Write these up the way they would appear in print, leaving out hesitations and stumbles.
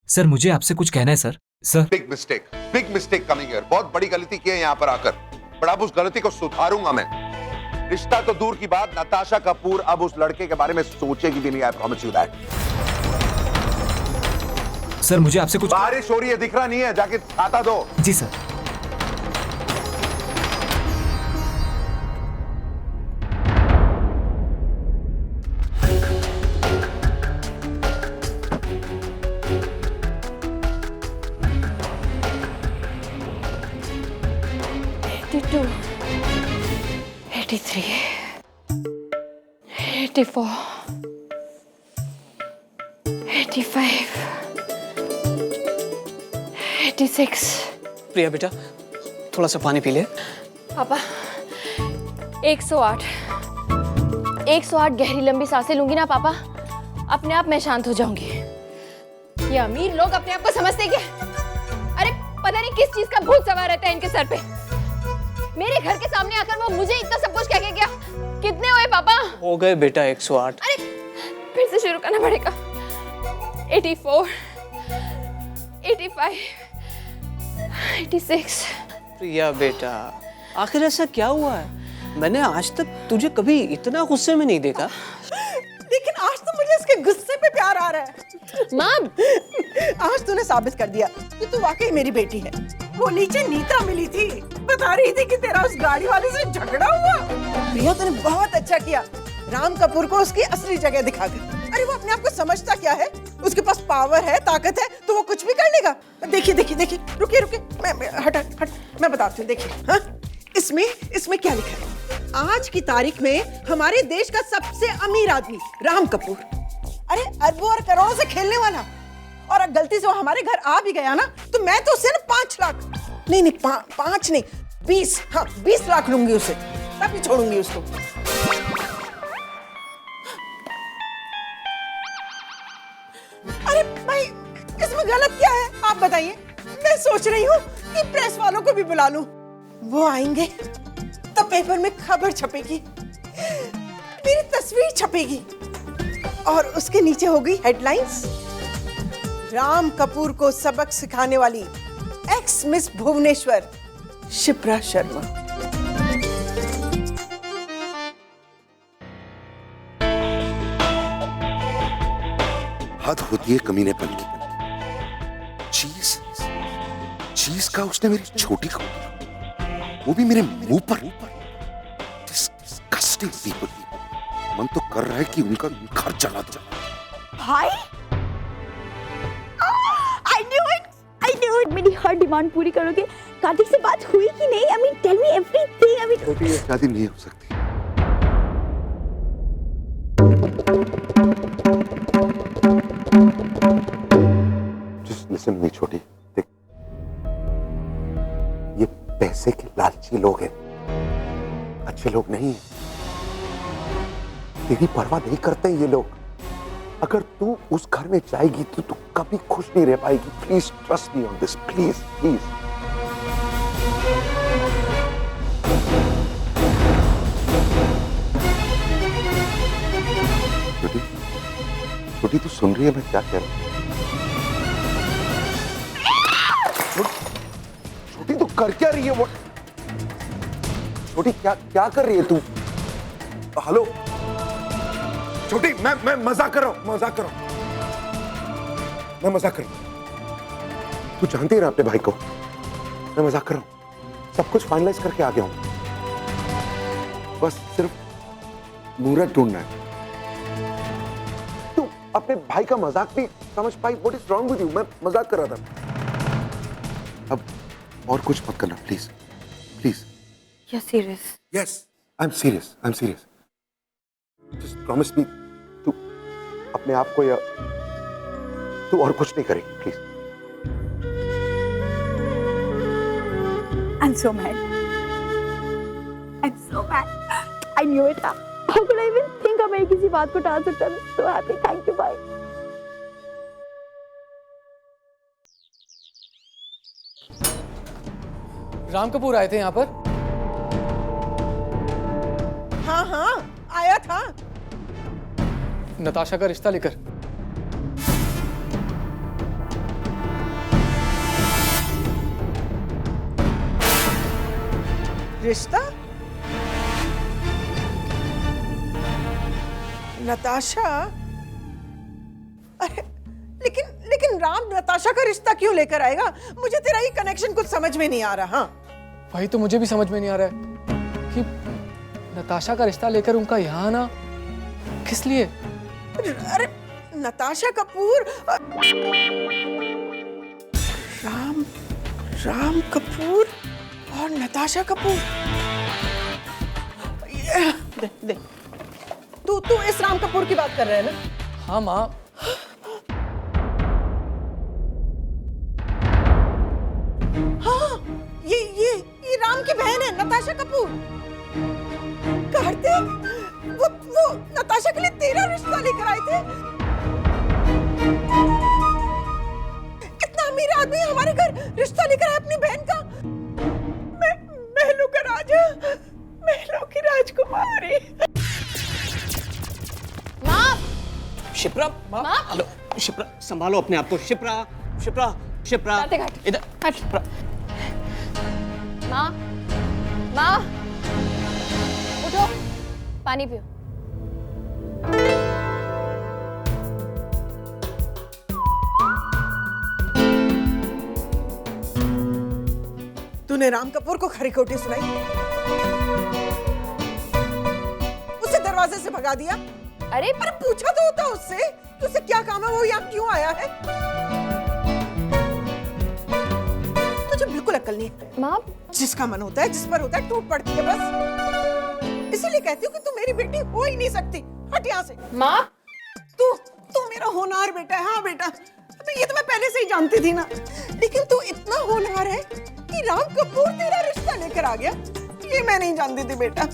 Sir मुझे आपसे कुछ कहना है sir. Sir big mistake coming here. बहुत बड़ी गलती की है यहाँ पर आकर, पर अब उस गलती को सुधारूंगा मैं। रिश्ता तो दूर की बात, नताशा कपूर अब उस लड़के के बारे में सोचेगी भी नहीं। I promise you that. Sir मुझे आपसे कुछ। बारिश हो रही है, दिख रहा नहीं है, जाके छाता दो। जी सर। $82, $83, $84, $85, $86। प्रिया बेटा, थोड़ा सा पानी पी ले। पापा 108 गहरी लंबी सांसें लूंगी ना पापा, अपने आप मैं शांत हो जाऊंगी। ये अमीर लोग अपने आप को समझते क्या? अरे पता नहीं किस चीज का भूत सवार रहता है इनके सर पे। मेरे घर के सामने आकर वो मुझे इतना सब कुछ कह के गया। कितने हुए पापा? हो गए बेटा 108। अरे फिर से शुरू करना पड़ेगा। 84, 85, 86। प्रिया बेटा, आखिर ऐसा क्या हुआ है? मैंने आज तक तुझे कभी इतना गुस्से में नहीं देखा। लेकिन आज तो मुझे इसके गुस्से पे प्यार आ रहा है। माँ, आज तूने साबित कर दिया कि तू वाकई मेरी बेटी है। वो नीचे नीता मिली थी, बता रही थी कि तेरा उस गाड़ी वाले से झगड़ा हुआ। प्रिया तूने बहुत अच्छा किया राम कपूर को उसकी असली जगह दिखाकर। अरे वो अपने आप को समझता क्या है? उसके पास पावर है, ताकत है, तो वो कुछ भी कर लेगा। देखिए देखिए देखिए, रुकिए रुकिए, मैं हट हट हट, मैं बताती हूँ। देखिए हाँ, इसमें क्या लिखा है? आज की तारीख में हमारे देश का सबसे अमीर आदमी राम कपूर। अरे अरबों और करोड़ों से खेलने वाला। और अगर गलती से वो हमारे घर आ भी गया ना, तो मैं तो उसे ना 5 लाख नहीं 5 नहीं 20, हाँ 20 लाख लूंगी उसे, तभी छोड़ूंगी उसको। अरे भाई, इसमें गलत क्या है आप बताइए? मैं सोच रही हूँ कि प्रेस वालों को भी बुला लूं। वो आएंगे तो पेपर में खबर छपेगी, मेरी तस्वीर छपेगी और उसके नीचे होगी हेडलाइंस, राम कपूर को सबक सिखाने वाली एक्स मिस भुवनेश्वर शिप्रा शर्मा। हद होती है कमीनेपन की। चीज का उसने मेरी छोटी को, वो भी मेरे मुंह पर। Disgusting people. मन तो कर रहा है कि उनका घर जला दो। भाई, I knew it. मेरी हर डिमांड पूरी करोगे। कार्तिक से बात हुई कि नहीं? I mean, tell me everything. I mean, छोटी ये शादी नहीं हो सकती। Just listen to me, छोटी। देख, ये पैसे के लालची लोग हैं, अच्छे लोग नहीं हैं। तेरी परवाह नहीं करते ये लोग। अगर तू उस घर में जाएगी तो तू कभी खुश नहीं रह पाएगी। Please trust me on this, please please. छोटी छोटी, तू सुन रही है मैं क्या कह रहा हूँ? छोटी तू कर क्या रही है? वो छोटी क्या कर रही है तू? हेलो छोटी, मैं मजाक कर रहा हूं, मैं मजाक कर रहा हूं। तू जानती है ना अपने भाई को, मैं मजाक कर रहा हूं। सब कुछ फाइनलाइज करके आ गया हूं, बस सिर्फ मुहूर्त ढूंढना है। तू अपने भाई का मजाक भी समझ पाई? What is wrong with you? मैं मजाक कर रहा था। अब और कुछ मत करना please please. you're serious? Yes, I am serious. Just promise me, तू अपने आप को या तू और कुछ नहीं करेगी please. I'm so mad. I knew it. How could I even think of मैं किसी बात को टाल सकता? I'm so happy. Thank you, bye. Ram Kapoor आए थे यहाँ पर? हाँ आया था। नताशा का रिश्ता लेकर। रिश्ता? नताशा? अरे लेकिन लेकिन राम नताशा का रिश्ता क्यों लेकर आएगा? मुझे तेरा ये कनेक्शन कुछ समझ में नहीं आ रहा। वही तो मुझे भी समझ में नहीं आ रहा है कि नताशा का रिश्ता लेकर उनका यहाँ आना किस लिए? अरे नताशा कपूर, राम कपूर और नताशा कपूर। दे। तू इस राम कपूर की बात कर रहे है ना? हाँ माँ। हाँ, ये राम की बहन है नताशा कपूर। कार्तिक, वो नताशा के लिए तेरा रिश्ता लेकर आए थे। इतना अमीर आदमी हमारे घर रिश्ता लेकर आए अपनी बहन का। महलों का राजा, महलों की राजकुमारी। माँ, शिप्रा, माँ, हेलो शिप्रा, संभालो अपने आप को। शिप्रा, कार्तिक हट, इधर हट। शिप्रा। माँ, माँ, उठो, पानी पियो। तूने राम कपूर को खरी खोटी सुनाई, उसे दरवाजे से भगा दिया। अरे पर पूछा तो होता उससे कि उसे क्या काम है, वो यहाँ क्यों आया है। तुझे बिल्कुल अक्ल नहीं है। माँ, जिसका मन होता है, जिस पर होता है, टूट पड़ती है बस। इसीलिए कहती हूँ कि तू मेरी बेटी हो ही नहीं सकती। हट यहाँ से। माँ, तू मेरा होनहार बेटा है। हाँ बेटा, अबे ये तो मैं पहले से ही जानती थी ना। लेकिन तू इतना होनहार है कि राम कपूर तेरा रिश्ता लेकर आ गया, ये मैं नहीं जानती थी बेटा। और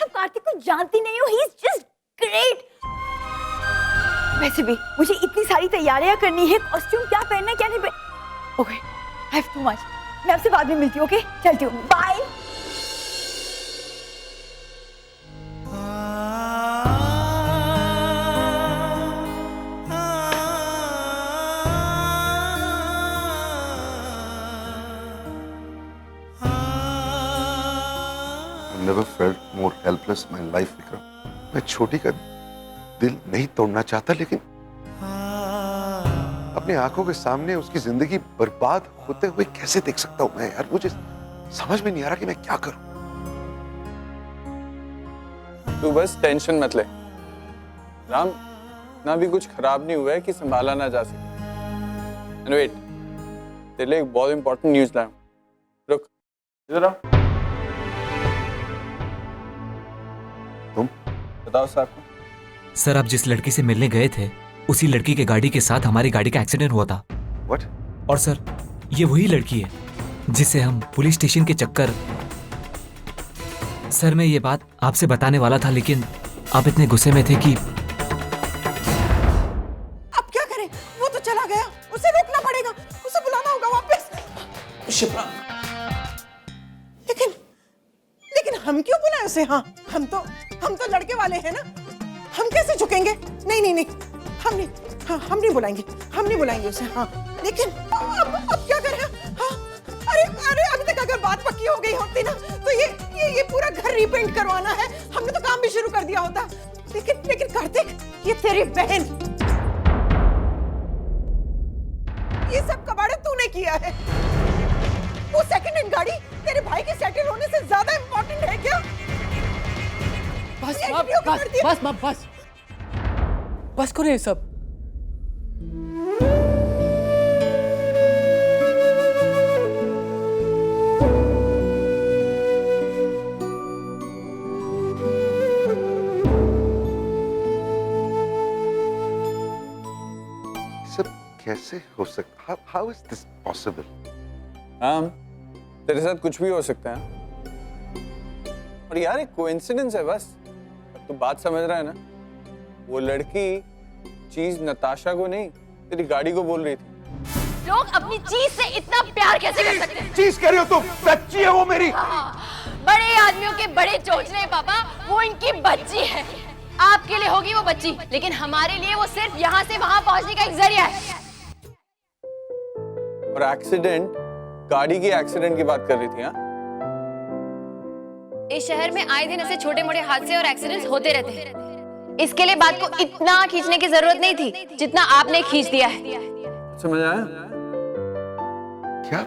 अब कार्तिक को जानती नहीं हो, ही इज जस्ट ग्रेट। वैसे भी मुझे इतनी सारी तैयारियां करनी है, कॉस्ट्यूम क्या पहनना है क्या नहीं पहनना। Okay, I have too much. मैं आपसे बाद में मिलती हूँ। ओके, चलती हूँ, bye. Never felt more helpless in my life, Vikram. मैं छोटी का दिल नहीं तोड़ना चाहता, लेकिन अपनी आंखों के सामने उसकी जिंदगी बर्बाद होते हुए कैसे देख सकता हूं मैं यार। मुझे समझ में नहीं आ रहा कि मैं क्या करूं। तू बस टेंशन मत ले राम, ना भी कुछ खराब नहीं हुआ है कि संभाला ना जा सके। एंड वेट, तेरे लिए एक बहुत इंपॉर्टेंट न्यूज़ लाया हूं। रुक, इधर आओ। तुम बताओ साहब को। सर, आप जिस लड़की से मिलने गए थे उसी लड़की के गाड़ी के साथ हमारी गाड़ी का एक्सीडेंट हुआ था। What? और सर, ये वही लड़की है जिसे हम पुलिस स्टेशन के चक्कर। सर, मैं ये बात आपसे बताने वाला था, लेकिन आप इतने गुस्से में थे कि। अब क्या करें, वो तो चला गया, उसे रोकना पड़ेगा, उसे बुलाना होगा वापस। शिप्रा, लेकिन हम क्यों बुलाएं उसे? हाँ, हम तो लड़के वाले हैं ना, हम कैसे झुकेंगे? नहीं, हम नहीं बुलाएंगे उसे। हाँ, लेकिन अब क्या करें? हाँ, अरे अभी तक अगर बात पक्की हो गई होती ना, तो ये पूरा घर रीपेंट करवाना है, हमने तो काम भी शुरू कर दिया होता। लेकिन कार्तिक, ये तेरी बहन, ये सब कबाड़ा तूने किया है। वो सेकंड हैंड गाड़ी तेरे भाई के सेटल होने से ज्यादा इंपॉर्टेंट है क्या? बस करो ये सब। सब कैसे हो सकता? How is this possible? Ram, तेरे साथ कुछ भी हो सकता है। और यार, एक कोइंसिडेंस है बस। अब तू बात समझ रहा है ना? वो लड़की चीज नताशा को नहीं, तेरी गाड़ी को बोल रही थी। लोग अपनी चीज से इतना प्यार कैसे कर सकते हैं? चीज कह रही हो तुम? बच्ची है वो मेरी। बड़े आदमियों के बड़े चोचले पापा, वो इनकी बच्ची है। आपके लिए होगी वो बच्ची, लेकिन हमारे लिए वो सिर्फ यहाँ से वहां पहुंचने का एक जरिया है। और एक्सीडेंट, गाड़ी की एक्सीडेंट की बात कर रही थी। हाँ, इस शहर में आए दिन ऐसे छोटे मोटे हादसे और एक्सीडेंट्स होते रहते हैं। इसके लिए बात को इतना खींचने की जरूरत नहीं थी जितना आपने खींच दिया है। समझ आया? क्या